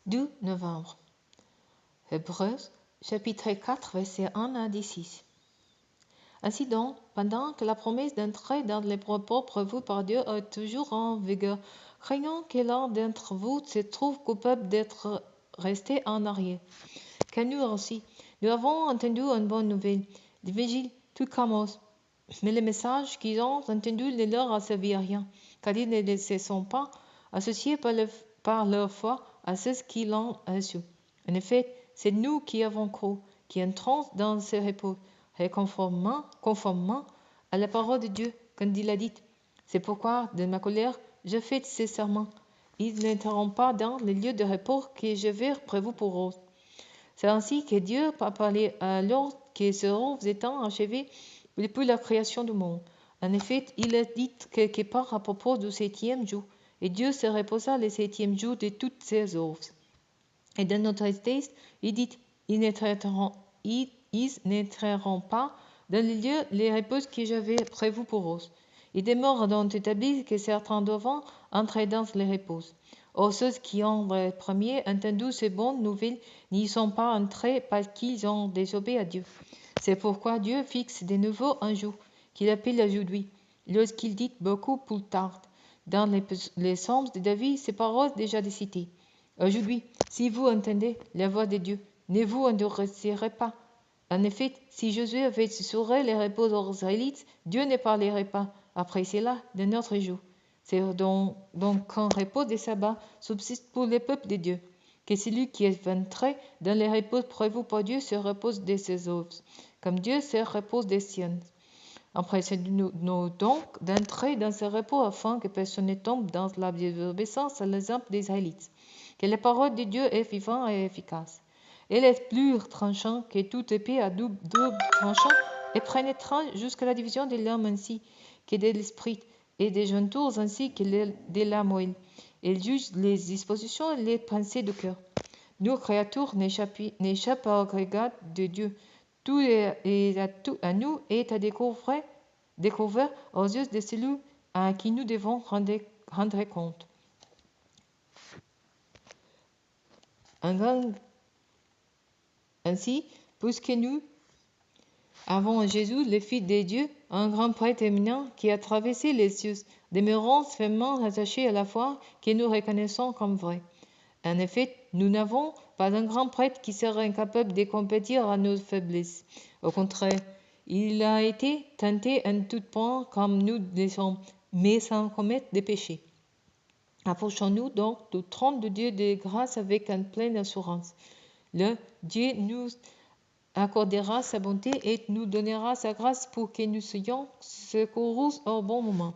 2 novembre. Hébreux, chapitre 4, versets 1 à 16. Ainsi donc, pendant que la promesse d'entrer dans les repos prévus par Dieu est toujours en vigueur, craignons que l'un d'entre vous se trouve coupable d'être resté en arrière. Car nous aussi, nous avons entendu une bonne nouvelle, l'évangile, tout commence. Mais les messages qu'ils ont entendus ne leur a servi à rien, car ils ne se sont pas associés par leur foi à ceux qui l'ont reçu. En effet, c'est nous qui avons cru, qui entrons dans ce repos, conformément à la parole de Dieu, quand il a dit. C'est pourquoi, de ma colère, je fais ce serment. Ils n'entreront pas dans le lieu de repos que j'avais prévu pour eux. C'est ainsi que Dieu a parlé alors que ces œuvres étant achevées depuis la création du monde. En effet, il a dit quelque part à propos du 7e jour, et Dieu se reposa le 7e jour de toutes ses œuvres. Et dans notre texte, il dit, ils n'entreront pas dans le lieu les repos que j'avais prévu pour eux. Il demeure donc établi que certains devront entrer dans les repos. Or, ceux qui ont le premier entendu ces bonnes nouvelles n'y sont pas entrés parce qu'ils ont désobéi à Dieu. C'est pourquoi Dieu fixe de nouveau un jour, qu'il appelle aujourd'hui, lorsqu'il dit beaucoup plus tard, dans les psaumes de David, ces paroles déjà citées. Aujourd'hui, si vous entendez la voix de Dieu, ne vous endurcirez pas. En effet, si Josué avait assuré les repos aux Israélites, Dieu ne parlerait pas, après cela, de notre jour. C'est donc qu'un repos de sabbat subsiste pour le peuple de Dieu, que celui qui est entré dans les repos prévus par Dieu se repose de ses œuvres, comme Dieu se repose des siennes. Empressez-nous donc d'entrer dans ce repos afin que personne ne tombe dans la désobéissance à l'exemple des Israélites. Que la parole de Dieu est vivante et efficace. Elle est plus tranchante que toute épée à double tranchant et pénétrant jusqu'à la division de l'âme ainsi que de l'esprit et des jointures ainsi que de la moelle. Elle juge les dispositions et les pensées du cœur. Nos créatures n'échappent au regard de Dieu. Tout à nous est à découvert aux yeux de celui à qui nous devons rendre compte. Ainsi, puisque nous avons Jésus, le Fils de Dieu, un grand prêtre éminent qui a traversé les cieux, demeurons fermement attachés à la foi que nous reconnaissons comme vraie. En effet, nous n'avons pas un grand prêtre qui serait incapable de compétir à nos faiblesses. Au contraire, il a été tenté en tout point comme nous le sommes, mais sans commettre de péché. Approchons-nous donc du trône de Dieu de grâce avec une pleine assurance. Le Dieu nous accordera sa bonté et nous donnera sa grâce pour que nous soyons secourus au bon moment.